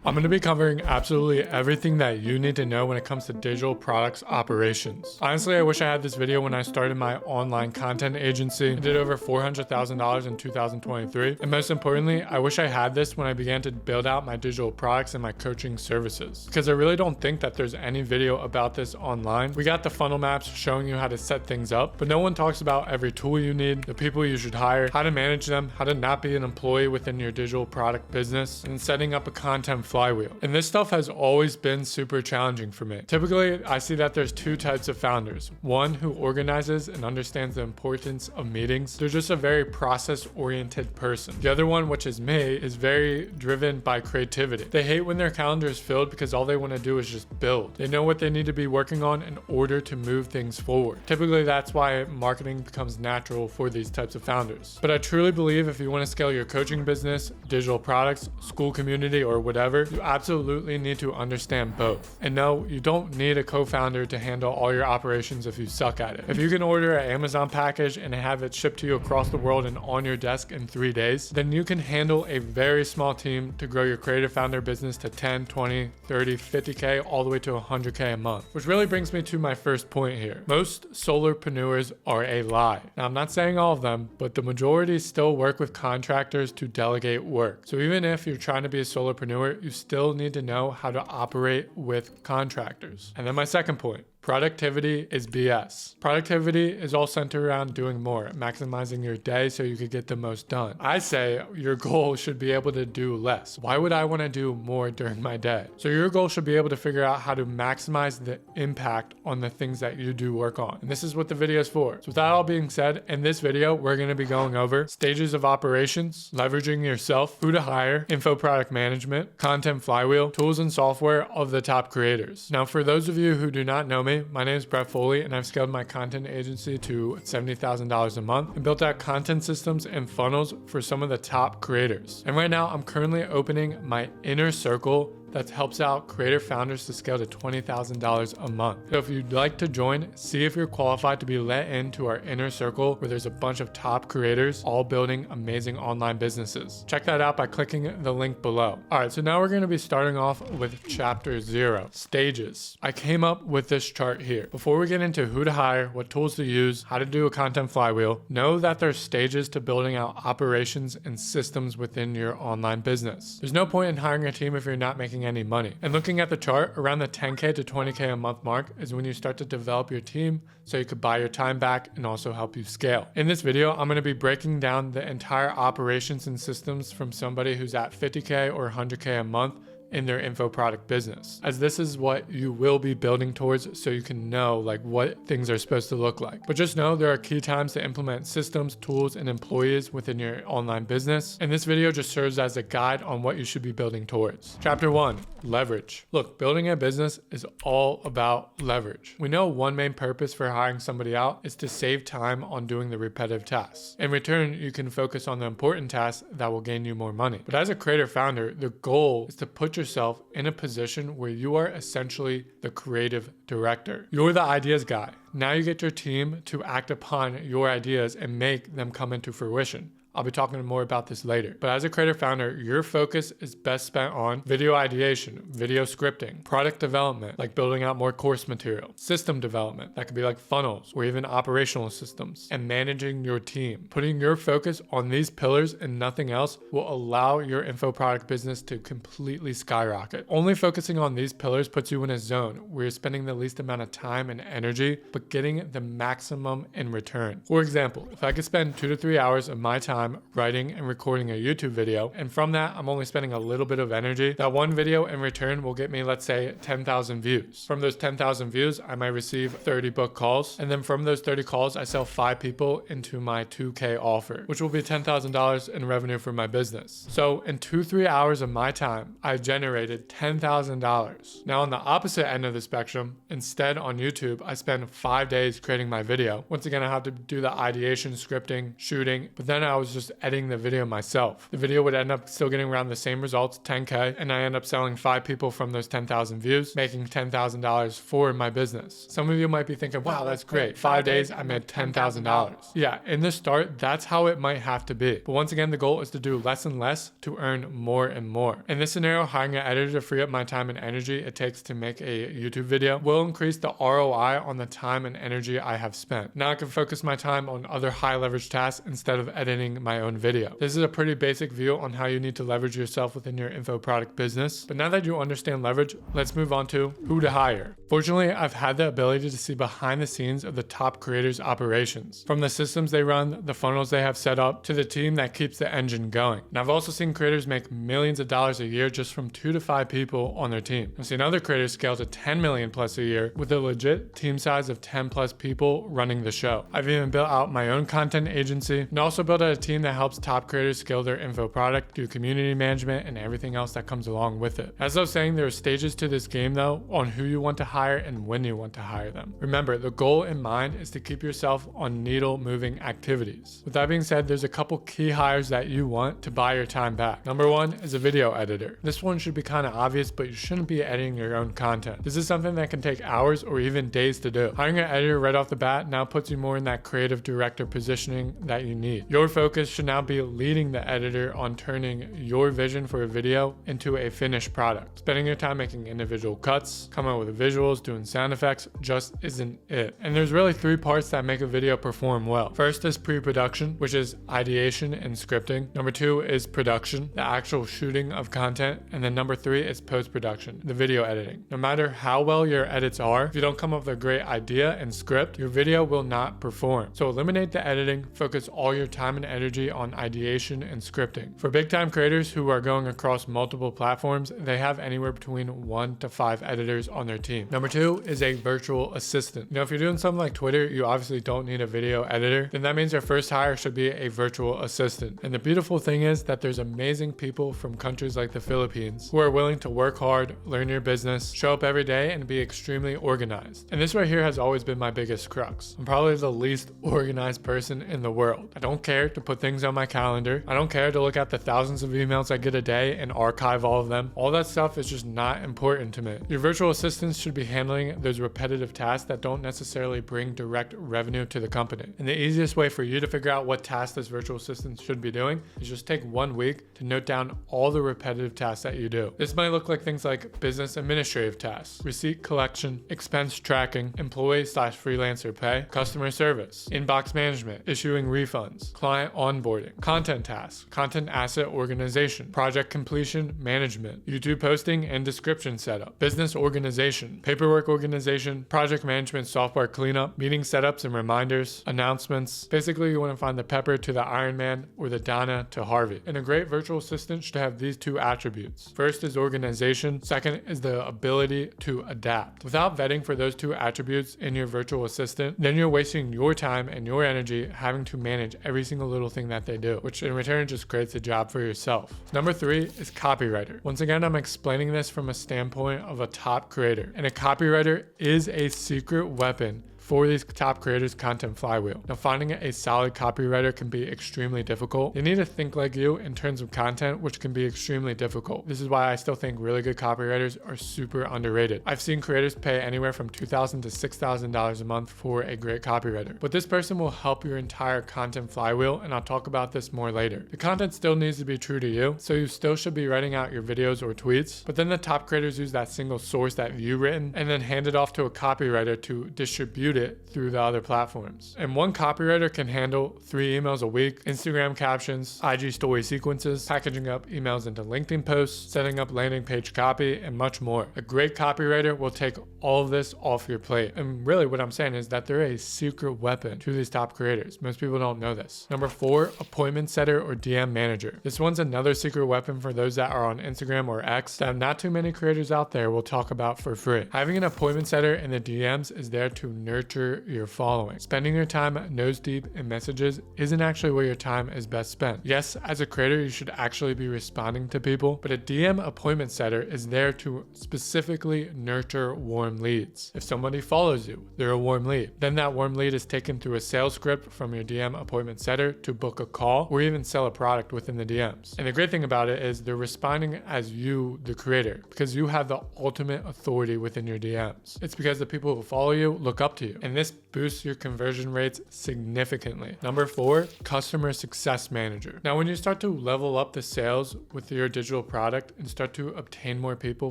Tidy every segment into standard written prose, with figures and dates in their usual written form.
I'm going to be covering absolutely everything that you need to know when it comes to digital products operations. Honestly, I wish I had this video when I started my online content agency. I did over $400,000 in 2023. And most importantly, I wish I had this when I began to build out my digital products and my coaching services. Because I really don't think that there's any video about this online. We got the funnel maps showing you how to set things up, but no one talks about every tool you need, the people you should hire, how to manage them, how to not be an employee within your digital product business, and setting up a content flywheel. And this stuff has always been super challenging for me. Typically, I see that there's two types of founders. One who organizes and understands the importance of meetings. They're just a very process-oriented person. The other one, which is me, is very driven by creativity. They hate when their calendar is filled because all they want to do is just build. They know what they need to be working on in order to move things forward. Typically, that's why marketing becomes natural for these types of founders. But I truly believe if you want to scale your coaching business, digital products, school community, or whatever, you absolutely need to understand both. And no, you don't need a co-founder to handle all your operations if you suck at it. If you can order an Amazon package and have it shipped to you across the world and on your desk in 3 days, then you can handle a very small team to grow your creative founder business to 10, 20, 30, 50K, all the way to 100K a month. Which really brings me to my first point here. Most solopreneurs are a lie. Now, I'm not saying all of them, but the majority still work with contractors to delegate work. So even if you're trying to be a solopreneur, you still need to know how to operate with contractors. And then my second point. Productivity is BS. Productivity is all centered around doing more, maximizing your day so you could get the most done. I say your goal should be able to do less. Why would I want to do more during my day? So your goal should be able to figure out how to maximize the impact on the things that you do work on. And this is what the video is for. So with that all being said, in this video, we're going to be going over stages of operations, leveraging yourself, who to hire, info product management, content flywheel, tools and software of the top creators. Now, for those of you who do not know me, my name is Brett Foley, and I've scaled my content agency to $70,000 a month and built out content systems and funnels for some of the top creators. And right now, I'm currently opening my inner circle that helps out creator founders to scale to $20,000 a month. So if you'd like to join, see if you're qualified to be let into our inner circle where there's a bunch of top creators all building amazing online businesses. Check that out by clicking the link below. All right, so now we're going to be starting off with chapter 0, stages. I came up with this chart here. Before we get into who to hire, what tools to use, how to do a content flywheel, know that there's stages to building out operations and systems within your online business. There's no point in hiring a team if you're not making any money. And looking at the chart, around the 10K to 20K a month mark is when you start to develop your team so you could buy your time back and also help you scale. In this video, I'm going to be breaking down the entire operations and systems from somebody who's at 50K or 100K a month in their info product business, as this is what you will be building towards so you can know like what things are supposed to look like. But just know there are key times to implement systems, tools, and employees within your online business. And this video just serves as a guide on what you should be building towards. Chapter 1, leverage. Look, building a business is all about leverage. We know one main purpose for hiring somebody out is to save time on doing the repetitive tasks. In return, you can focus on the important tasks that will gain you more money. But as a creator founder, the goal is to put yourself in a position where you are essentially the creative director. You're the ideas guy. Now you get your team to act upon your ideas and make them come into fruition. I'll be talking more about this later. But as a creator founder, your focus is best spent on video ideation, video scripting, product development, like building out more course material, system development, that could be like funnels or even operational systems, and managing your team. Putting your focus on these pillars and nothing else will allow your info product business to completely skyrocket. Only focusing on these pillars puts you in a zone where you're spending the least amount of time and energy, but getting the maximum in return. For example, if I could spend 2 to 3 hours of my time writing and recording a YouTube video, and from that I'm only spending a little bit of energy, that one video in return will get me, let's say, 10,000 views. From those 10,000 views, I might receive 30 book calls, and then from those 30 calls, I sell 5 people into my 2K offer, which will be $10,000 in revenue for my business. So in 2-3 hours of my time, I generated $10,000. Now on the opposite end of the spectrum, instead on YouTube, I spend 5 days creating my video. Once again, I have to do the ideation, scripting, shooting, but then I was just editing the video myself. The video would end up still getting around the same results, 10K, and I end up selling 5 people from those 10,000 views, making $10,000 for my business. Some of you might be thinking, wow, that's great. 5 days, I made $10,000. Yeah, in the start, that's how it might have to be. But once again, the goal is to do less and less to earn more and more. In this scenario, hiring an editor to free up my time and energy it takes to make a YouTube video will increase the ROI on the time and energy I have spent. Now I can focus my time on other high leverage tasks instead of editing my own video. This is a pretty basic view on how you need to leverage yourself within your info product business. But now that you understand leverage, let's move on to who to hire. Fortunately, I've had the ability to see behind the scenes of the top creators' operations, from the systems they run, the funnels they have set up, to the team that keeps the engine going. And I've also seen creators make millions of dollars a year just from 2 to 5 people on their team. I've seen other creators scale to 10 million plus a year with a legit team size of 10 plus people running the show. I've even built out my own content agency and also built out a team that helps top creators scale their info product, do community management, and everything else that comes along with it. As I was saying, there are stages to this game though on who you want to hire and when you want to hire them. Remember, the goal in mind is to keep yourself on needle moving activities. With that being said, there's a couple key hires that you want to buy your time back. Number one is a video editor. This one should be kind of obvious, but you shouldn't be editing your own content. This is something that can take hours or even days to do. Hiring an editor right off the bat now puts you more in that creative director positioning that you need. Your focus should now be leading the editor on turning your vision for a video into a finished product. Spending your time making individual cuts, coming up with visuals, doing sound effects just isn't it. And there's really 3 parts that make a video perform well. First is pre-production, which is ideation and scripting. Number 2 is production, the actual shooting of content. And then number 3 is post-production, the video editing. No matter how well your edits are, if you don't come up with a great idea and script, your video will not perform. So eliminate the editing, focus all your time and energy on ideation and scripting. For big time creators who are going across multiple platforms, they have anywhere between 1 to 5 editors on their team. Number 2 is a virtual assistant. If you're doing something like Twitter, you obviously don't need a video editor, then that means your first hire should be a virtual assistant. And the beautiful thing is that there's amazing people from countries like the Philippines who are willing to work hard, learn your business, show up every day, and be extremely organized. And this right here has always been my biggest crux. I'm probably the least organized person in the world. I don't care to put things on my calendar. I don't care to look at the thousands of emails I get a day and archive all of them. All that stuff is just not important to me. Your virtual assistants should be handling those repetitive tasks that don't necessarily bring direct revenue to the company. And the easiest way for you to figure out what tasks this virtual assistant should be doing is just take 1 week to note down all the repetitive tasks that you do. This might look like things like business administrative tasks, receipt collection, expense tracking, employee/freelancer pay, customer service, inbox management, issuing refunds, client onboarding, content tasks, content asset organization, project completion management, YouTube posting and description setup, business organization, paperwork organization, project management software cleanup, meeting setups and reminders, announcements. Basically, you want to find the Pepper to the Iron Man or the Donna to Harvey. And a great virtual assistant should have these 2 attributes. First is organization. Second is the ability to adapt. Without vetting for those 2 attributes in your virtual assistant, then you're wasting your time and your energy having to manage every single little thing that they do, which in return just creates a job for yourself. Number 3 is copywriter. Once again, I'm explaining this from a standpoint of a top creator, and a copywriter is a secret weapon for these top creators' content flywheel. Now, finding a solid copywriter can be extremely difficult. You need to think like you in terms of content, which can be extremely difficult. This is why I still think really good copywriters are super underrated. I've seen creators pay anywhere from $2,000 to $6,000 a month for a great copywriter. But this person will help your entire content flywheel, and I'll talk about this more later. The content still needs to be true to you, so you still should be writing out your videos or tweets, but then the top creators use that single source that you've written and then hand it off to a copywriter to distribute it through the other platforms. And one copywriter can handle 3 emails a week, Instagram captions, IG story sequences, packaging up emails into LinkedIn posts, setting up landing page copy, and much more. A great copywriter will take all of this off your plate. And really what I'm saying is that they're a secret weapon to these top creators. Most people don't know this. Number 4, appointment setter or DM manager. This one's another secret weapon for those that are on Instagram or X that not too many creators out there will talk about for free. Having an appointment setter in the DMs is there to nurture nurture your following. Spending your time nose deep in messages isn't actually where your time is best spent. Yes, as a creator, you should actually be responding to people, but a DM appointment setter is there to specifically nurture warm leads. If somebody follows you, they're a warm lead. Then that warm lead is taken through a sales script from your DM appointment setter to book a call or even sell a product within the DMs. And the great thing about it is they're responding as you, the creator, because you have the ultimate authority within your DMs. It's because the people who follow you look up to you, and this boosts your conversion rates significantly. Number 4, customer success manager. Now, when you start to level up the sales with your digital product and start to obtain more people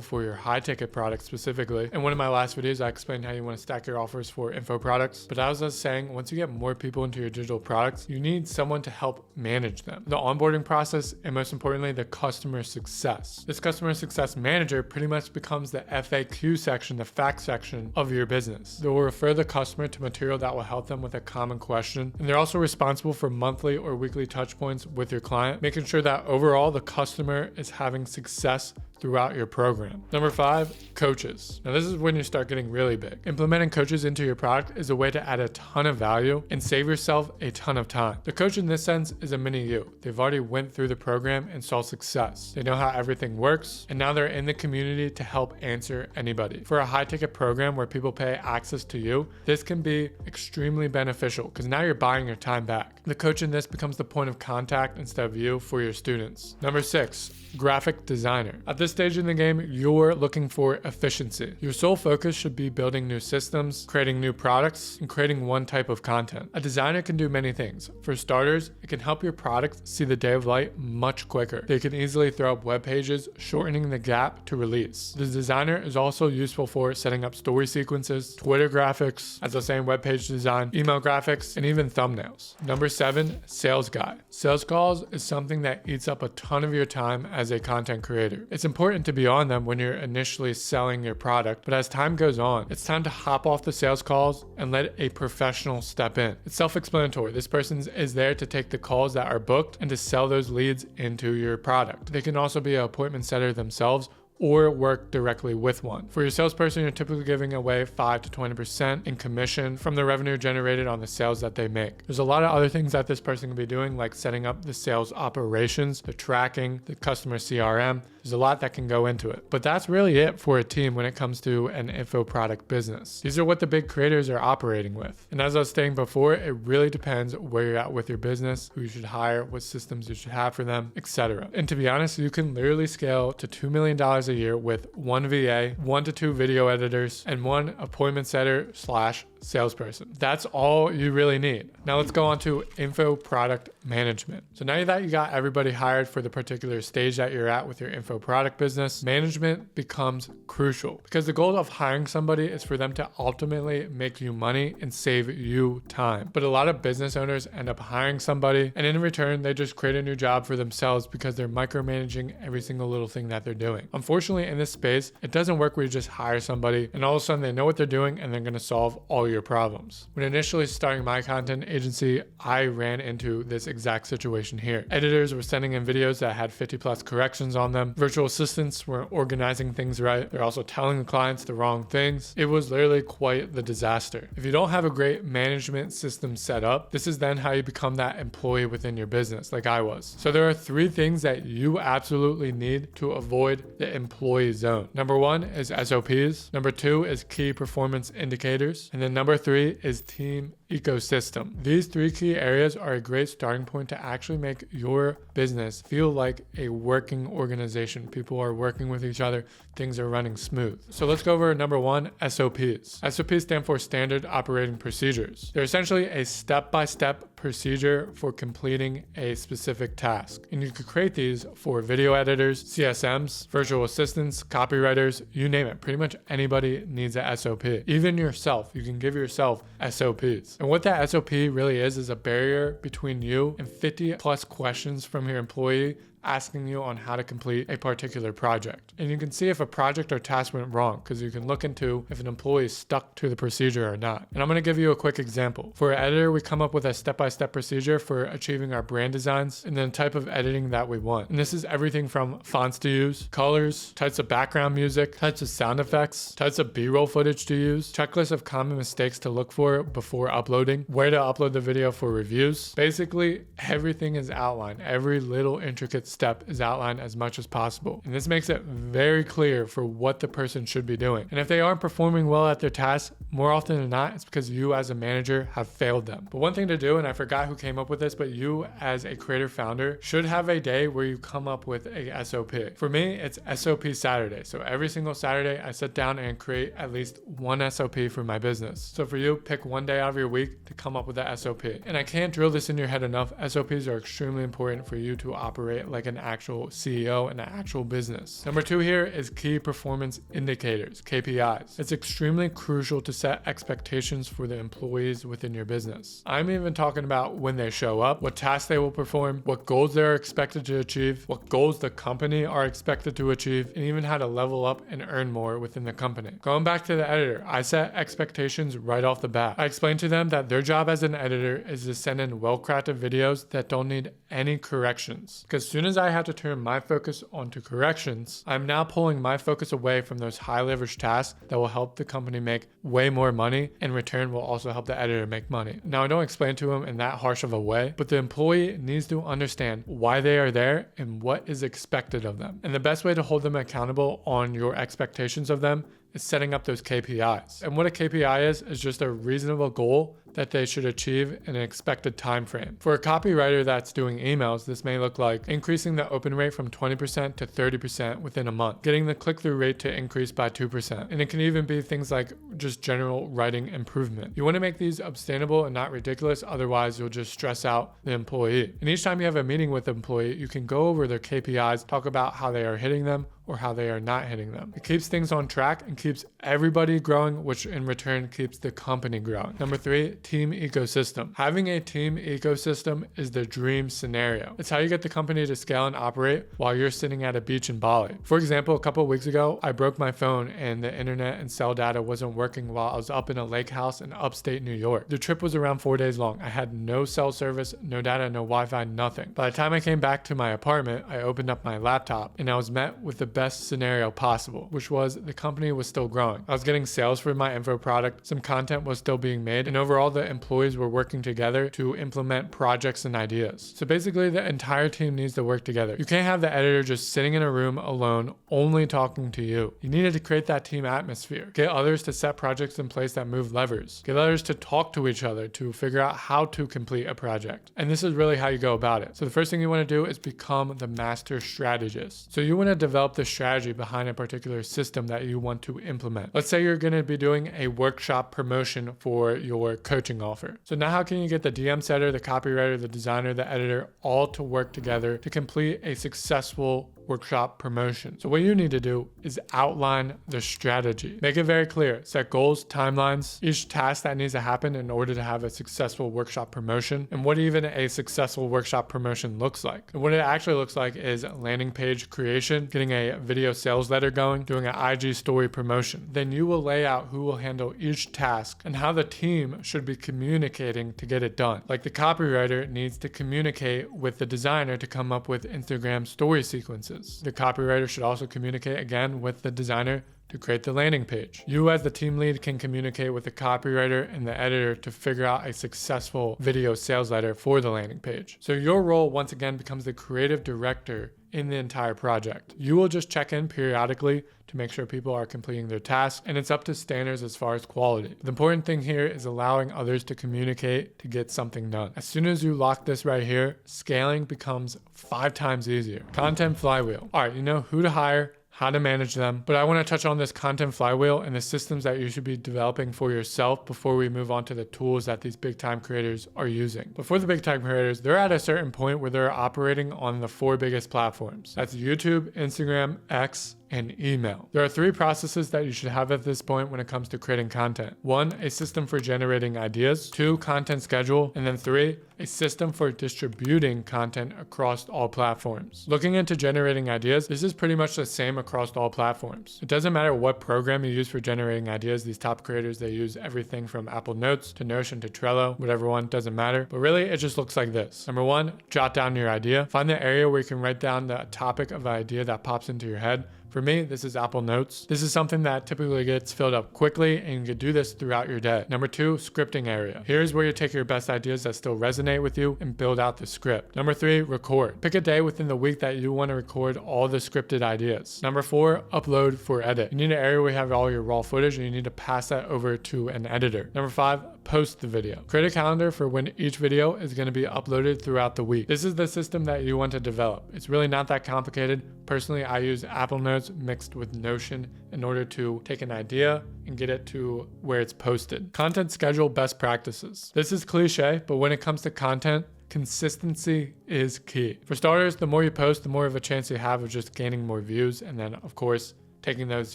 for your high ticket product specifically, in one of my last videos, I explained how you want to stack your offers for info products. But as I was saying, once you get more people into your digital products, you need someone to help manage them. The onboarding process, and most importantly, the customer success. This customer success manager pretty much becomes the FAQ section, the fact section of your business. They will refer the customer to material that will help them with a common question. And they're also responsible for monthly or weekly touch points with your client, making sure that overall the customer is having success throughout your program. Number 5, coaches. Now this is when you start getting really big. Implementing coaches into your product is a way to add a ton of value and save yourself a ton of time. The coach in this sense is a mini you. They've already went through the program and saw success. They know how everything works, and now they're in the community to help answer anybody. For a high ticket program where people pay access to you, this can be extremely beneficial because now you're buying your time back. The coach in this becomes the point of contact instead of you for your students. Number 6, graphic designer. At this stage in the game, you're looking for efficiency. Your sole focus should be building new systems, creating new products, and creating one type of content. A designer can do many things. For starters, it can help your product see the day of light much quicker. They can easily throw up web pages, shortening the gap to release. The designer is also useful for setting up story sequences, Twitter graphics, as I was saying, web page design, email graphics, and even thumbnails. Number 7, sales guy. Sales calls is something that eats up a ton of your time as a content creator. It's important to be on them when you're initially selling your product, but as time goes on, it's time to hop off the sales calls and let a professional step in. It's self-explanatory. This person is there to take the calls that are booked and to sell those leads into your product. They can also be an appointment setter themselves or work directly with one. For your salesperson, you're typically giving away 5 to 20% in commission from the revenue generated on the sales that they make. There's a lot of other things that this person can be doing, like setting up the sales operations, the tracking, the customer CRM. There's a lot that can go into it. But that's really it for a team when it comes to an info product business. These are what the big creators are operating with. And as I was saying before, it really depends where you're at with your business, who you should hire, what systems you should have for them, etc. And to be honest, you can literally scale to $2 million a year with one VA, 1 to 2 video editors, and 1 appointment setter / salesperson. That's all you really need. Now let's go on to info product management. So now that you got everybody hired for the particular stage that you're at with your info product business, management becomes crucial because the goal of hiring somebody is for them to ultimately make you money and save you time. But a lot of business owners end up hiring somebody, and in return, they just create a new job for themselves because they're micromanaging every single little thing that they're doing. Unfortunately, in this space, it doesn't work where you just hire somebody and all of a sudden they know what they're doing and they're going to solve all your problems. When initially starting my content agency, I ran into this exact situation here. Editors were sending in videos that had 50+ corrections on them. Virtual assistants weren't organizing things right. They're also telling the clients the wrong things. It was literally quite the disaster. If you don't have a great management system set up, this is then how you become that employee within your business, like I was. So there are 3 things that you absolutely need to avoid the employee zone. Number 1 is SOPs. Number 2 is key performance indicators. And then number 3 is team ecosystem. These 3 key areas are a great starting point to actually make your business feel like a working organization. People are working with each other. Things are running smooth. So let's go over number 1, SOPs. SOPs stand for standard operating procedures. They're essentially a step-by-step procedure for completing a specific task. And you could create these for video editors, CSMs, virtual assistants, copywriters, you name it. Pretty much anybody needs a SOP. Even yourself, you can give yourself SOPs. And what that SOP really is a barrier between you and 50+ questions from your employee asking you on how to complete a particular project. And you can see if a project or task went wrong because you can look into if an employee is stuck to the procedure or not. And I'm going to give you a quick example. For an editor, we come up with a step-by-step procedure for achieving our brand designs and then type of editing that we want. And this is everything from fonts to use, colors, types of background music, types of sound effects, types of B-roll footage to use, checklist of common mistakes to look for before uploading, where to upload the video for reviews. Basically, everything is outlined. Every little intricate step is outlined as much as possible. And this makes it very clear for what the person should be doing. And if they aren't performing well at their task, more often than not, it's because you as a manager have failed them. But one thing to do, and I forgot who came up with this, but you as a creator founder should have a day where you come up with a SOP. For me, it's SOP Saturday. So every single Saturday, I sit down and create at least one SOP for my business. So for you, pick one day out of your week to come up with a SOP. And I can't drill this in your head enough. SOPs are extremely important for you to operate like an actual CEO and an actual business. Number 2 here is key performance indicators, KPIs. It's extremely crucial to set expectations for the employees within your business. I'm even talking about when they show up, what tasks they will perform, what goals they're expected to achieve, what goals the company are expected to achieve, and even how to level up and earn more within the company. Going back to the editor, I set expectations right off the bat. I explained to them that their job as an editor is to send in well-crafted videos that don't need any corrections. Because as soon as I have to turn my focus onto corrections, I'm now pulling my focus away from those high leverage tasks that will help the company make way more money. In return, will also help the editor make money. Now, I don't explain to them in that harsh of a way, but the employee needs to understand why they are there and what is expected of them. And the best way to hold them accountable on your expectations of them is setting up those KPIs. And what a KPI is just a reasonable goal that they should achieve in an expected time frame. For a copywriter that's doing emails, this may look like increasing the open rate from 20% to 30% within a month, getting the click-through rate to increase by 2%. And it can even be things like just general writing improvement. You want to make these obtainable and not ridiculous, otherwise you'll just stress out the employee. And each time you have a meeting with the employee, you can go over their KPIs, talk about how they are hitting them or how they are not hitting them. It keeps things on track and keeps everybody growing, which in return keeps the company growing. Number 3, team ecosystem. Having a team ecosystem is the dream scenario. It's how you get the company to scale and operate while you're sitting at a beach in Bali. For example, a couple of weeks ago, I broke my phone and the internet and cell data wasn't working while I was up in a lake house in upstate New York. The trip was around 4 days long. I had no cell service, no data, no Wi-Fi, nothing. By the time I came back to my apartment, I opened up my laptop and I was met with the best scenario possible, which was the company was still growing. I was getting sales for my info product, some content was still being made, and overall the employees were working together to implement projects and ideas. So basically the entire team needs to work together. You can't have the editor just sitting in a room alone, only talking to you. You needed to create that team atmosphere. Get others to set projects in place that move levers. Get others to talk to each other to figure out how to complete a project. And this is really how you go about it. So the first thing you want to do is become the master strategist. So you want to develop the strategy behind a particular system that you want to implement. Let's say you're going to be doing a workshop promotion for your coaching offer. So now how can you get the DM setter, the copywriter, the designer, the editor all to work together to complete a successful workshop promotion? So what you need to do is outline the strategy. Make it very clear. Set goals, timelines, each task that needs to happen in order to have a successful workshop promotion, and what even a successful workshop promotion looks like. And what it actually looks like is landing page creation, getting a video sales letter going, doing an IG story promotion. Then you will lay out who will handle each task and how the team should be communicating to get it done. Like the copywriter needs to communicate with the designer to come up with Instagram story sequences. The copywriter should also communicate again with the designer to create the landing page. You as the team lead can communicate with the copywriter and the editor to figure out a successful video sales letter for the landing page. So your role once again becomes the creative director in the entire project. You will just check in periodically to make sure people are completing their tasks, and it's up to standards as far as quality. The important thing here is allowing others to communicate to get something done. As soon as you lock this right here, scaling becomes 5 times easier. Content flywheel. All right, you know who to hire, how to manage them, but I want to touch on this content flywheel and the systems that you should be developing for yourself before we move on to the tools that these big time creators are using. Before the big time creators, they're at a certain point where they're operating on the 4 biggest platforms. That's YouTube, Instagram, X, and email. There are 3 processes that you should have at this point when it comes to creating content. 1, a system for generating ideas. 2, content schedule. And then 3, a system for distributing content across all platforms. Looking into generating ideas, this is pretty much the same across all platforms. It doesn't matter what program you use for generating ideas. These top creators, they use everything from Apple Notes to Notion to Trello, whatever one, doesn't matter. But really, it just looks like this. Number 1, jot down your idea. Find the area where you can write down the topic of an idea that pops into your head. For me, this is Apple Notes. This is something that typically gets filled up quickly, and you can do this throughout your day. Number 2, scripting area. Here's where you take your best ideas that still resonate with you and build out the script. Number 3, record. Pick a day within the week that you want to record all the scripted ideas. Number 4, upload for edit. You need an area where you have all your raw footage and you need to pass that over to an editor. Number 5, post the video. Create a calendar for when each video is going to be uploaded throughout the week. This is the system that you want to develop. It's really not that complicated. Personally, I use Apple Notes mixed with Notion in order to take an idea and get it to where it's posted. Content schedule best practices. This is cliche, but when it comes to content, consistency is key. For starters, the more you post, the more of a chance you have of just gaining more views, and then of course, taking those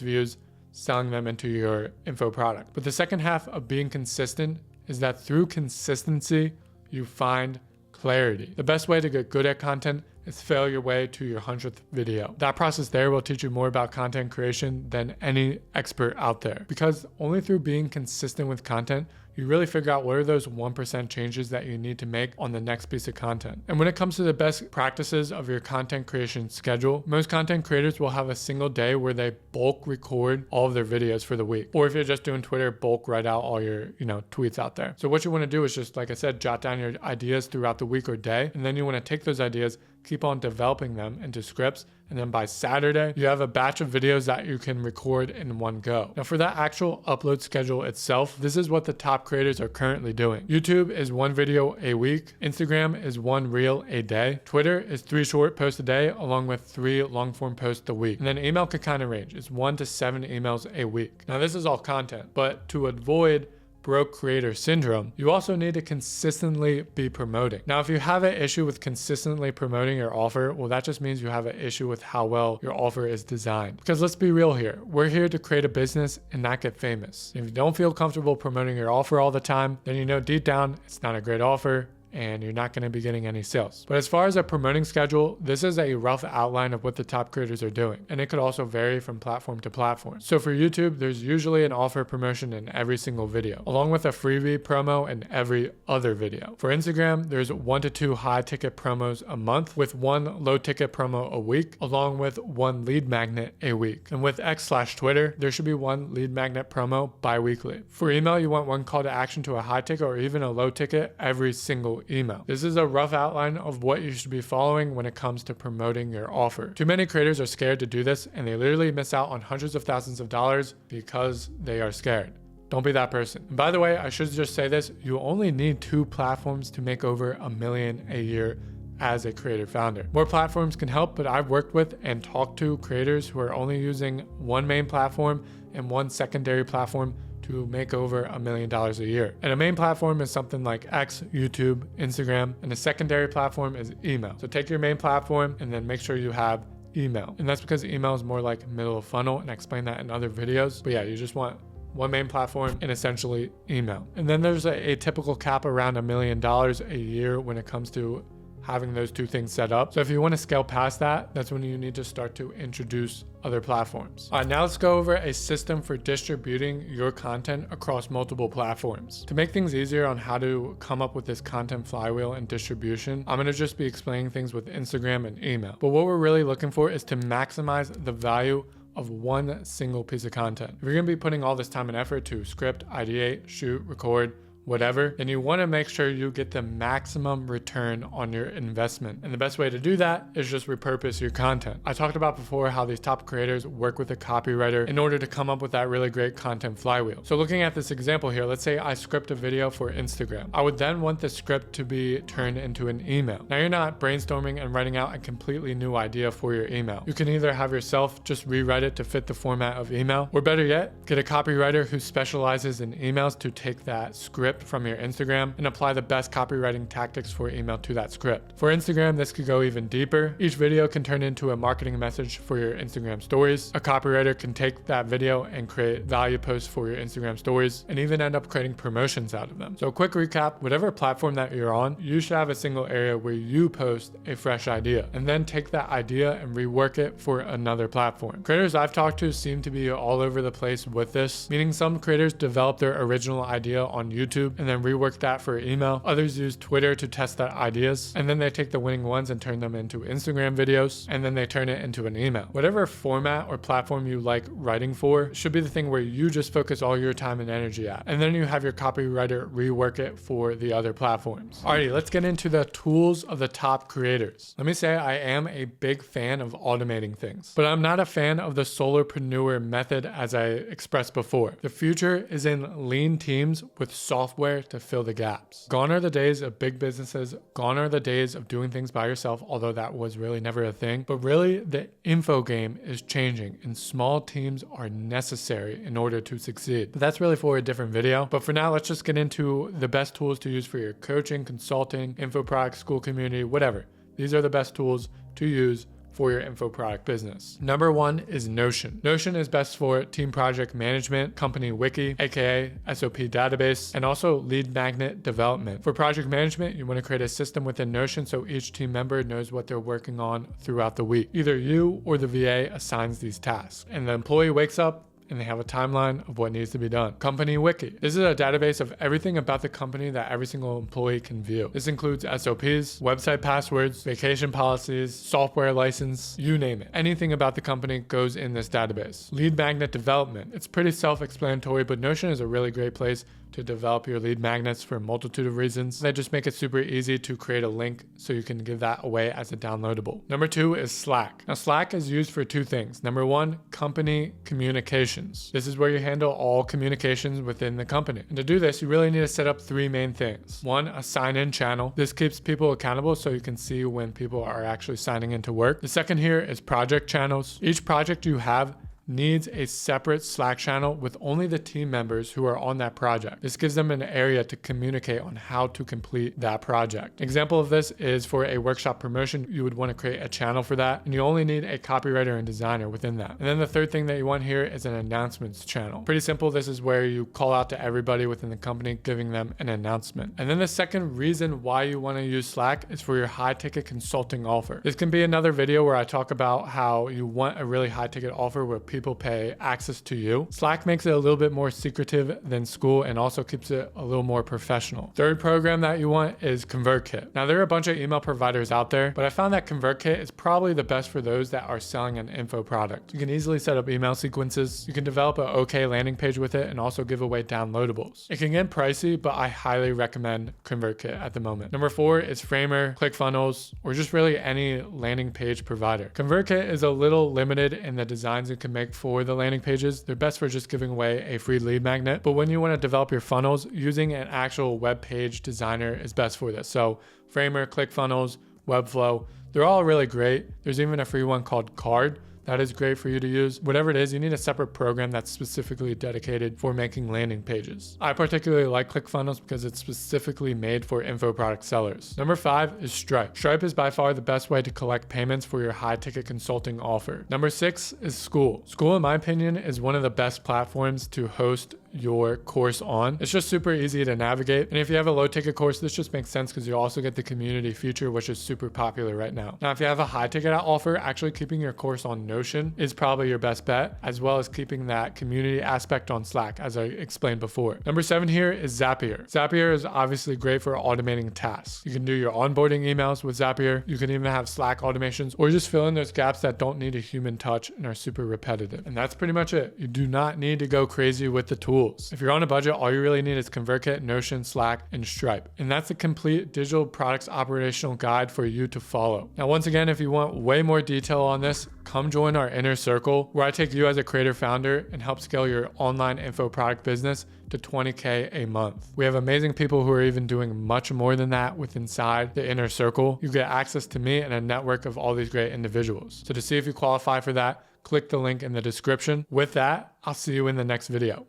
views, selling them into your info product. But the second half of being consistent is that through consistency, you find clarity. The best way to get good at content is fail your way to your 100th video. That process there will teach you more about content creation than any expert out there, because only through being consistent with content, you really figure out what are those 1% changes that you need to make on the next piece of content. And when it comes to the best practices of your content creation schedule, most content creators will have a single day where they bulk record all of their videos for the week. Or if you're just doing Twitter, bulk write out all your, tweets out there. So what you want to do is just, like I said, jot down your ideas throughout the week or day. And then you want to take those ideas, keep on developing them into scripts. And then by Saturday, you have a batch of videos that you can record in one go. Now for that actual upload schedule itself, this is what the top creators are currently doing. YouTube is 1 video a week. Instagram is 1 reel a day. Twitter is 3 short posts a day, along with 3 long form posts a week. And then email can kind of range. It's 1 to 7 emails a week. Now this is all content, but to avoid broke creator syndrome, you also need to consistently be promoting. Now, if you have an issue with consistently promoting your offer, well, that just means you have an issue with how well your offer is designed. Because let's be real here. We're here to create a business and not get famous. If you don't feel comfortable promoting your offer all the time, then you know deep down it's not a great offer, and you're not going to be getting any sales. But as far as a promoting schedule, this is a rough outline of what the top creators are doing. And it could also vary from platform to platform. So for YouTube, there's usually an offer promotion in every single video, along with a freebie promo in every other video. For Instagram, there's 1 to 2 high ticket promos a month, with 1 low ticket promo a week, along with 1 lead magnet a week. And with X/Twitter, there should be 1 lead magnet promo bi-weekly. For email, you want 1 call to action to a high ticket or even a low ticket every single email. This is a rough outline of what you should be following when it comes to promoting your offer. Too many creators are scared to do this, and they literally miss out on hundreds of thousands of dollars because they are scared. Don't be that person. And by the way, I should just say this, you only need 2 platforms to make over $1 million a year as a creator founder. More platforms can help, but I've worked with and talked to creators who are only using 1 main platform and 1 secondary platform to make over $1 million a year. And a main platform is something like X, YouTube, Instagram, and a secondary platform is email. So take your main platform and then make sure you have email. And that's because email is more like middle of funnel, and I explain that in other videos. But yeah, you just want 1 main platform and essentially email. And then there's a typical cap around $1 million a year when it comes to having those 2 things set up. So if you want to scale past that, that's when you need to start to introduce other platforms. All right, now let's go over a system for distributing your content across multiple platforms. To make things easier on how to come up with this content flywheel and distribution, I'm gonna just be explaining things with Instagram and email. But what we're really looking for is to maximize the value of 1 single piece of content. If you're gonna be putting all this time and effort to script, ideate, shoot, record, whatever, then you want to make sure you get the maximum return on your investment. And the best way to do that is just repurpose your content. I talked about before how these top creators work with a copywriter in order to come up with that really great content flywheel. So looking at this example here, let's say I script a video for Instagram. I would then want the script to be turned into an email. Now you're not brainstorming and writing out a completely new idea for your email. You can either have yourself just rewrite it to fit the format of email, or better yet, get a copywriter who specializes in emails to take that script script from your Instagram and apply the best copywriting tactics for email to that script. For Instagram, this could go even deeper. Each video can turn into a marketing message for your Instagram stories. A copywriter can take that video and create value posts for your Instagram stories and even end up creating promotions out of them. So quick recap, whatever platform that you're on, you should have a single area where you post a fresh idea and then take that idea and rework it for another platform. Creators I've talked to seem to be all over the place with this, meaning some creators develop their original idea on YouTube and then rework that for email. Others use Twitter to test their ideas, and then they take the winning ones and turn them into Instagram videos, and then they turn it into an email. Whatever format or platform you like writing for should be the thing where you just focus all your time and energy at, and then you have your copywriter rework it for the other platforms. Alrighty, let's get into the tools of the top creators. Let me say I am a big fan of automating things, but I'm not a fan of the solopreneur method as I expressed before. The future is in lean teams with software to fill the gaps. Gone are the days of big businesses, gone are the days of doing things by yourself, although that was really never a thing. But really, the info game is changing and small teams are necessary in order to succeed. But that's really for a different video. But for now, let's just get into the best tools to use for your coaching, consulting, info product, school community, whatever. These are the best tools to use for your info product business. Number one is Notion. Notion is best for team project management, company wiki, aka SOP database, and also lead magnet development. For project management, you want to create a system within Notion so each team member knows what they're working on throughout the week. Either you or the VA assigns these tasks, and the employee wakes up and they have a timeline of what needs to be done. Company Wiki. This is a database of everything about the company that every single employee can view. This includes SOPs, website passwords, vacation policies, software license, you name it. Anything about the company goes in this database. Lead magnet development. It's pretty self-explanatory, but Notion is a really great place to develop your lead magnets for a multitude of reasons. They just make it super easy to create a link so you can give that away as a downloadable. Number two is Slack. Now Slack is used for two things. Number one, company communications. This is where you handle all communications within the company. And to do this, you really need to set up three main things. One, a sign-in channel. This keeps people accountable so you can see when people are actually signing into work. The second here is project channels. Each project you have needs a separate Slack channel with only the team members who are on that project. This gives them an area to communicate on how to complete that project. Example of this is for a workshop promotion, you would want to create a channel for that, and you only need a copywriter and designer within that. And then the third thing that you want here is an announcements channel. Pretty simple. This is where you call out to everybody within the company, giving them an announcement. And then the second reason why you want to use Slack is for your high ticket consulting offer. This can be another video where I talk about how you want a really high ticket offer where people pay access to you. Slack makes it a little bit more secretive than school and also keeps it a little more professional. Third program that you want is ConvertKit. Now there are a bunch of email providers out there, but I found that ConvertKit is probably the best for those that are selling an info product. You can easily set up email sequences. You can develop an okay landing page with it and also give away downloadables. It can get pricey, but I highly recommend ConvertKit at the moment. Number four is Framer, ClickFunnels, or just really any landing page provider. ConvertKit is a little limited in the designs you can make for the landing pages. They're best for just giving away a free lead magnet, but when you want to develop your funnels, using an actual web page designer is best for this. So Framer, ClickFunnels, Webflow, they're all really great. There's even a free one called Card that is great for you to use. Whatever it is, you need a separate program that's specifically dedicated for making landing pages. I particularly like ClickFunnels because it's specifically made for info product sellers. Number five is Stripe. Stripe is by far the best way to collect payments for your high ticket consulting offer. Number six is School. School, in my opinion, is one of the best platforms to host your course on. It's just super easy to navigate. And if you have a low ticket course, this just makes sense because you also get the community feature, which is super popular right now. Now, if you have a high ticket offer, actually keeping your course on Notion is probably your best bet, as well as keeping that community aspect on Slack, as I explained before. Number seven here is Zapier. Zapier is obviously great for automating tasks. You can do your onboarding emails with Zapier. You can even have Slack automations, or just fill in those gaps that don't need a human touch and are super repetitive. And that's pretty much it. You do not need to go crazy with the tools. If you're on a budget, all you really need is ConvertKit, Notion, Slack, and Stripe. And that's a complete digital products operational guide for you to follow. Now, once again, if you want way more detail on this, come join our inner circle where I take you as a creator founder and help scale your online info product business to 20K a month. We have amazing people who are even doing much more than that with inside the inner circle. You get access to me and a network of all these great individuals. So to see if you qualify for that, click the link in the description. With that, I'll see you in the next video.